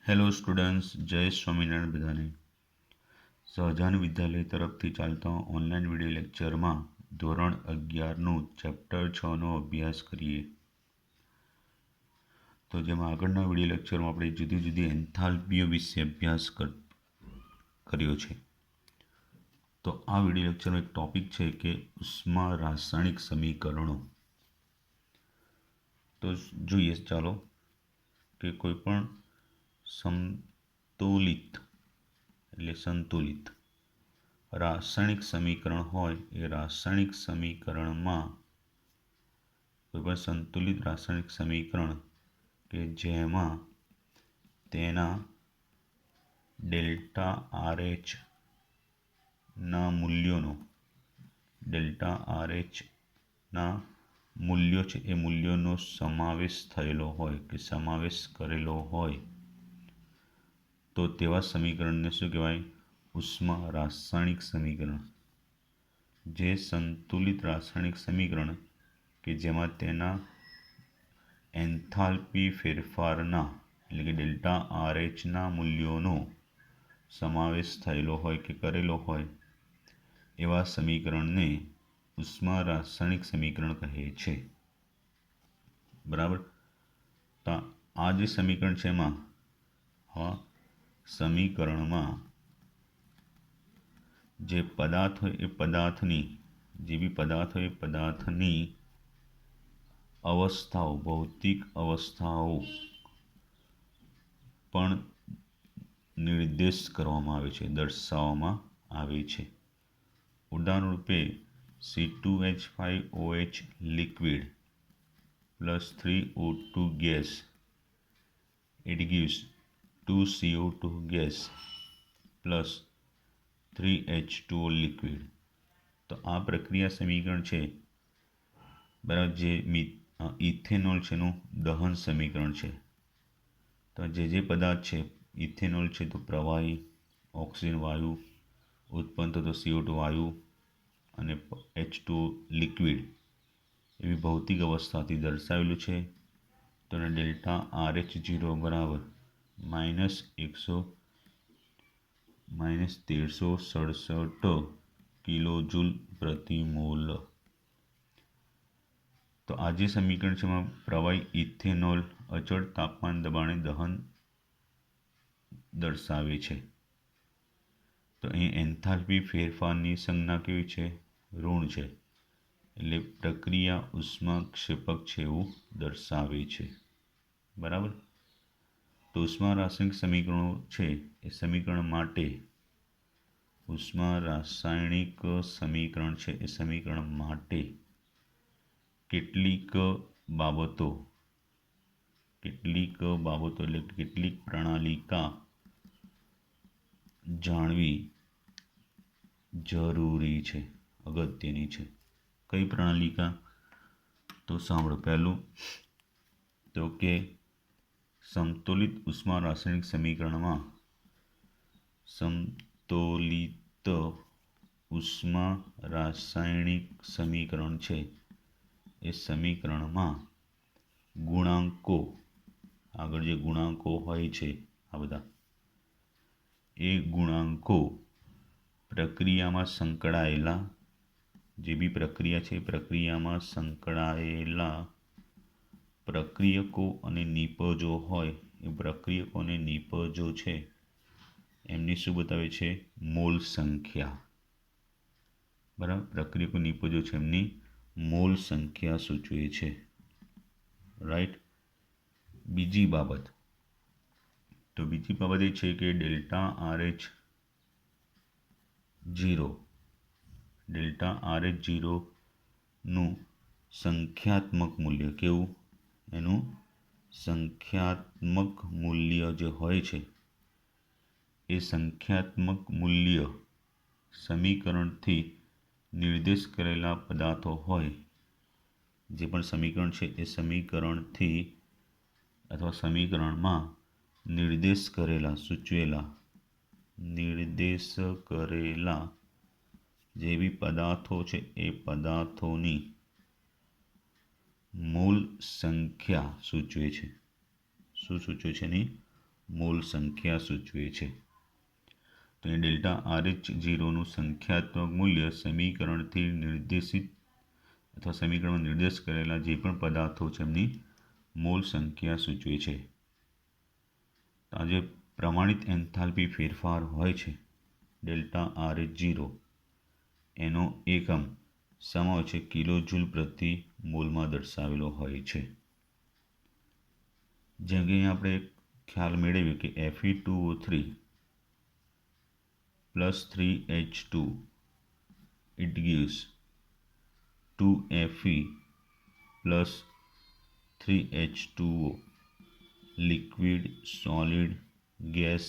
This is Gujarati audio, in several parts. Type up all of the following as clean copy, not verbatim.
હેલો સ્ટુડન્ટ્સ, જય સ્વામિનારાયણ બધાને. સહજાન વિદ્યાલય તરફથી ચાલતા ઓનલાઈન વિડીયો લેક્ચરમાં ધોરણ 11નું ચેપ્ટર 6નો અભ્યાસ કરીએ. તો જેમાં આગળના વિડીયો લેક્ચરમાં આપણે જુદી જુદી એન્થાલ્પીઓ વિશે અભ્યાસ કર્યો છે. તો આ વિડીયો લેક્ચરનો એક ટોપિક છે કે ઉષ્મા રાસાયણિક સમીકરણો. તો જોઈએ ચાલો કે કોઈ પણ સંતુલિત રાસાયણિક સમીકરણ હોય એ રાસાયણિક સમીકરણમાં કોઈ પણ સંતુલિત રાસાયણિક સમીકરણ કે જેમાં તેના ડેલ્ટા RH ના મૂલ્યો છે એ મૂલ્યોનો સમાવેશ થયેલો હોય કે સમાવેશ કરેલો હોય તો તેવા સમીકરણને શું કહેવાય? ઉષ્મા રાસાયણિક સમીકરણ. જે સંતુલિત રાસાયણિક સમીકરણ કે જેમાં તેના એન્થાલ્પી ફેરફારના એટલે કે ડેલ્ટા RHના મૂલ્યોનો સમાવેશ થયેલો હોય કે કરેલો હોય એવા સમીકરણને ઉષ્મા રાસાયણિક સમીકરણ કહે છે. બરાબર. તો આ જે સમીકરણ છે એમાં સમીકરણમાં જે પદાર્થ હોય એ પદાર્થની અવસ્થાઓ, ભૌતિક અવસ્થાઓ પણ નિર્દેશ કરવામાં આવે છે, દર્શાવવામાં આવે છે. ઉદાહરણ રૂપે C2H5OH liquid plus 3O2 gas, it gives 2CO2 gas plus 3H2O liquid. તો આ પ્રક્રિયા સમીકરણ છે, બરાબર. જે ઇથેનોલ છે એનું દહન સમીકરણ છે. તો જે પદાર્થ છે, ઇથેનોલ છે તો પ્રવાહી, ઓક્સિજન વાયુ ઉત્પન્ન થતો CO2 વાયુ અને H2O લિક્વિડ એવી ભૌતિક અવસ્થાથી દર્શાવેલું છે. તો ડેલ્ટા RH0 બરાબર -1367 કિલોજૂલ પ્રતિ મોલ. તો આ જે સમીકરણ છે એમાં પ્રવાહી ઇથેનોલ અચળ તાપમાન દબાણે દહન દર્શાવે છે. તો અહીં એન્થાલ્પી ફેરફારની સંજ્ઞા કેવી છે? ઋણ છે. એટલે પ્રક્રિયા ઉષ્માક્ષેપક છે એવું દર્શાવે છે. બરાબર. તો ઉષ્મા રાસાયણિક સમીકરણો છે એ સમીકરણ માટે ઉષ્મા રાસાયણિક સમીકરણ છે એ સમીકરણ માટે કેટલીક બાબતો એટલે કેટલીક પ્રણાલિકા જાણવી જરૂરી છે, અગત્યની છે. કઈ પ્રણાલિકા? તો સાંભળો. પહેલું તો કે સમતોલિત ઉષ્મા રાસાયણિક સમીકરણમાં સમતોલિત ઉષ્મા રાસાયણિક સમીકરણ છે એ સમીકરણમાં ગુણાંકો, આગળ જે ગુણાંકો હોય છે આ બધા, એ ગુણાંકો પ્રક્રિયામાં સંકળાયેલા, જે બી પ્રક્રિયા છે પ્રક્રિયામાં સંકળાયેલા પ્રક્રિયકો અને નિપજો હોય એ પ્રક્રિયકો અને નિપજો છે એમની શું બતાવે છે? મોલ સંખ્યા. બરાબર. પ્રક્રિયકો નિપજો છે એમની મોલ સંખ્યા સૂચવે છે. રાઈટ. બીજી બાબત એ છે કે ડેલ્ટા RH0 નું સંખ્યાત્મક મૂલ્ય કેવું? એનું સંખ્યાત્મક મૂલ્ય જે હોય છે એ સંખ્યાત્મક મૂલ્ય સમીકરણથી નિર્દેશ કરેલા પદાર્થો હોય, જે પણ સમીકરણ છે એ સમીકરણથી અથવા સમીકરણમાં નિર્દેશ કરેલા જે બી પદાર્થો છે એ પદાર્થોની મૂલ સંખ્યા સૂચવે છે. શું સૂચવે છે? એની મોલ સંખ્યા સૂચવે છે. તો અહીં ડેલ્ટા RH0નું સંખ્યાત્મક મૂલ્ય સમીકરણથી નિર્દેશિત અથવા સમીકરણમાં નિર્દેશ કરેલા જે પણ પદાર્થો છે એમની મોલ સંખ્યા સૂચવે છે. આ જે પ્રમાણિત એન્થાલ્પી ફેરફાર હોય છે ડેલ્ટા RH0 એનો એકમ શામાં હોય છે? કિલોજૂલ પ્રતિ મોલમાં દર્શાવેલો હોય છે. જેમ કે અહીંયા આપણે ખ્યાલ મેળવ્યો કે Fe2O3 plus 3H2 it gives 2Fe plus 3H2O liquid, solid, gas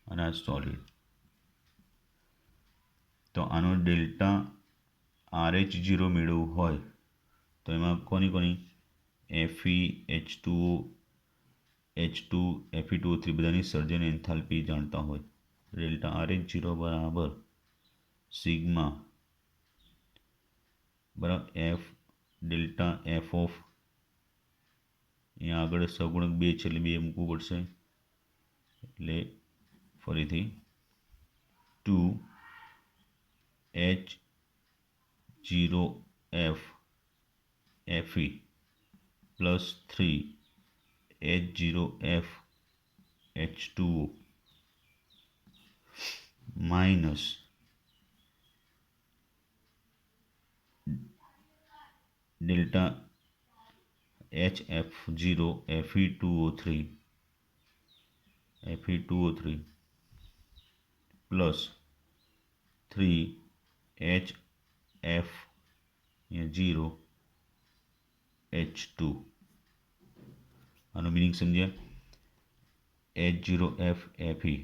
અને સોલિડ. તો આનો ડેલ્ટા RH0 મેળવવું હોય તો એમાં કોની Fe, H2O, H2, Fe2O3 બધાની સર્જન એન્થાલ્પી જાણતા હોય. ડેલ્ટા RH0 બરાબર સિગ્મા બરાબર F ડેલ્ટા F ઓફ અહીંયા આગળ સગુણક 2 છે એટલે 2 મૂકવું પડશે એટલે ફરીથી 2H0F Fe plus 3H0F H2O minus delta HF0 Fe2O3 plus 3HF0 H2. આનો મિનિંગ સમજ્યા? H0F Fe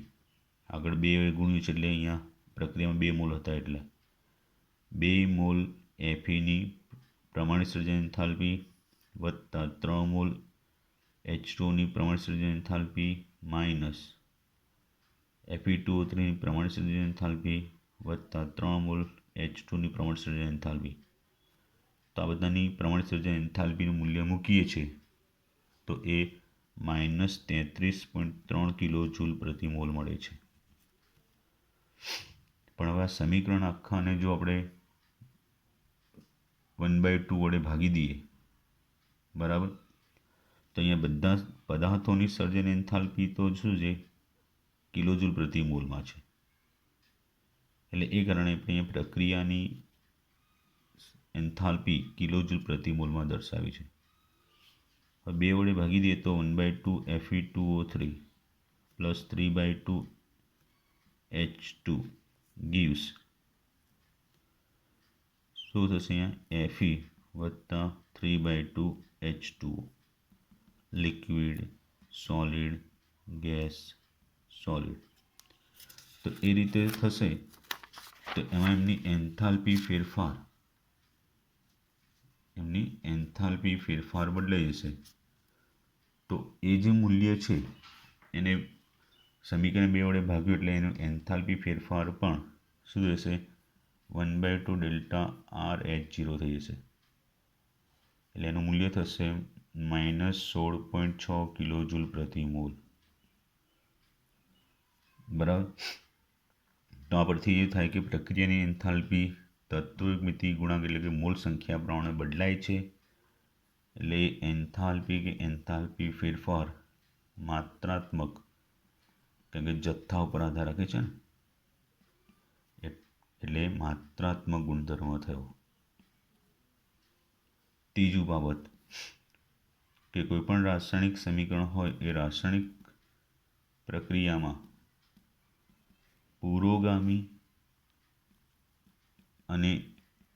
આગળ 2 ગુણ્યું છે એટલે અહીંયા પ્રક્રિયામાં 2 મોલ હતા એટલે 2 મોલ Feની પ્રમાણિત સર્જન એન્થાલ્પી વત્તા 3 મોલ H2Oની પ્રમાણિત સર્જન એન્થાલ્પી માઇનસ Fe2O3ની પ્રમાણિત સર્જન એન્થાલ્પી વત્તા 3 મોલ H2ની પ્રમાણિત સર્જન એન્થાલ્પી. તો આ બધાની પ્રમાણિત સર્જન એન્થાલ્પીનું મૂલ્ય મૂકીએ છીએ તો એ -33.3 કિલોજૂલ પ્રતિ મોલ મળે છે. પણ હવે આ સમીકરણ આખાને જો આપણે 1/2 વડે ભાગી દઈએ બરાબર તો અહીંયા બધા પદાર્થોની સર્જન એન્થાલ્પી તો શું છે? કિલોજૂલ પ્રતિ મોલમાં છે. એટલે એ કારણે આપણે અહીંયા પ્રક્રિયાની એન્થાલ્પી કિલોજૂલ પ્રતિ મોલમાં દર્શાવી છે. હવે 2 વડે ભાગી દઈએ તો 1/2 Fe2O3 પ્લસ 3/2 H2 gives શું થશે? અહીંયા Fe વત્તા 3/2 H2O liquid, solid, gas, solid. તો એ રીતે થશે તો એમાં એમની એન્થાલ્પી ફેરફાર બદલાઈ જશે. તો એ જે મૂલ્ય છે એને સમીકરણ 2 વડે ભાગ્યું એટલે એનું એન્થાલ્પી ફેરફાર પણ શું થશે? 1/2 ડેલ્ટા RH0 થઈ જશે. એટલે એનું મૂલ્ય થશે -16.6 કિલોજૂલ પ્રતિ મોલ. બરાબર. તો આ પરથી એ થાય કે પ્રક્રિયાની એન્થાલ્પી તત્વમિતિ ગુણાંક એટલે કે મોલ સંખ્યા પ્રમાણે બદલાય છે. એટલે એન્થાલ્પી ફેરફાર માત્રાત્મક કારણ કે જથ્થા ઉપર આધાર રાખે છે ને એટલે માત્રાત્મક ગુણધર્મ થયો. ત્રીજું બાબત કે કોઈ પણ રાસાયણિક સમીકરણ હોય એ રાસાયણિક પ્રક્રિયામાં પુરોગામી અને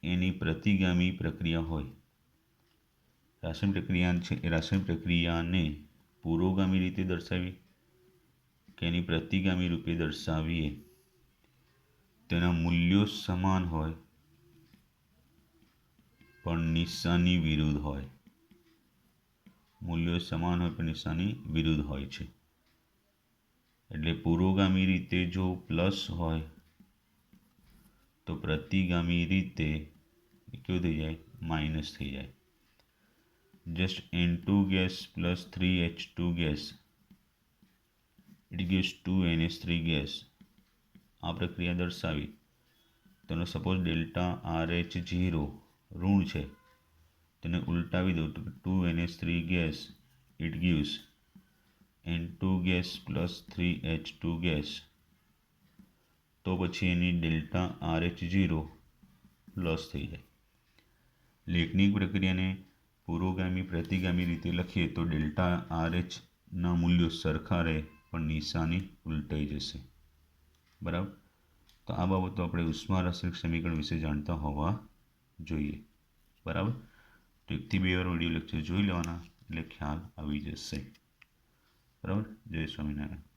એની પ્રતિગામી પ્રક્રિયા હોય. રાસાયણિક પ્રક્રિયા છે એ રાસાયણિક પ્રક્રિયાને પુરોગામી રીતે દર્શાવી કે એની પ્રતિગામી રૂપે દર્શાવીએ તેના મૂલ્યો સમાન હોય પણ નિશાની વિરુદ્ધ હોય. મૂલ્યો સમાન હોય પણ નિશાની વિરુદ્ધ હોય છે. એટલે પુરોગામી રીતે જો પ્લસ હોય તો પ્રતિગામી રીતે કેવું થઈ જાય? માઇનસ થઈ જાય. Just N2 gas plus 3H2 gas it gives 2NH3 gas. આ પ્રક્રિયા દર્શાવી તો સપોઝ ડેલ્ટા RH0 ઋણ છે, તેને ઉલટાવી દો તો 2NH3 gas it gives N2 gas plus 3H2 gas. તો પછી એની ડેલ્ટા RH0 લોસ થઈ જાય. લેખની પ્રક્રિયાને પુરોગામી પ્રતિગામી રીતે લખીએ તો ડેલ્ટા RHના મૂલ્યો સરખા રહે પણ નિશાની ઉલટાઈ જશે. બરાબર. તો આ બાબતો આપણે ઉષ્મા રાસાયણિક સમીકરણ વિશે જાણતા હોવા જોઈએ. બરાબર. તો 1 થી 2 વાર વિડીયો લેક્ચર જોઈ લેવાના એટલે ખ્યાલ આવી જશે. બરાબર. જય સ્વામિનારાયણ.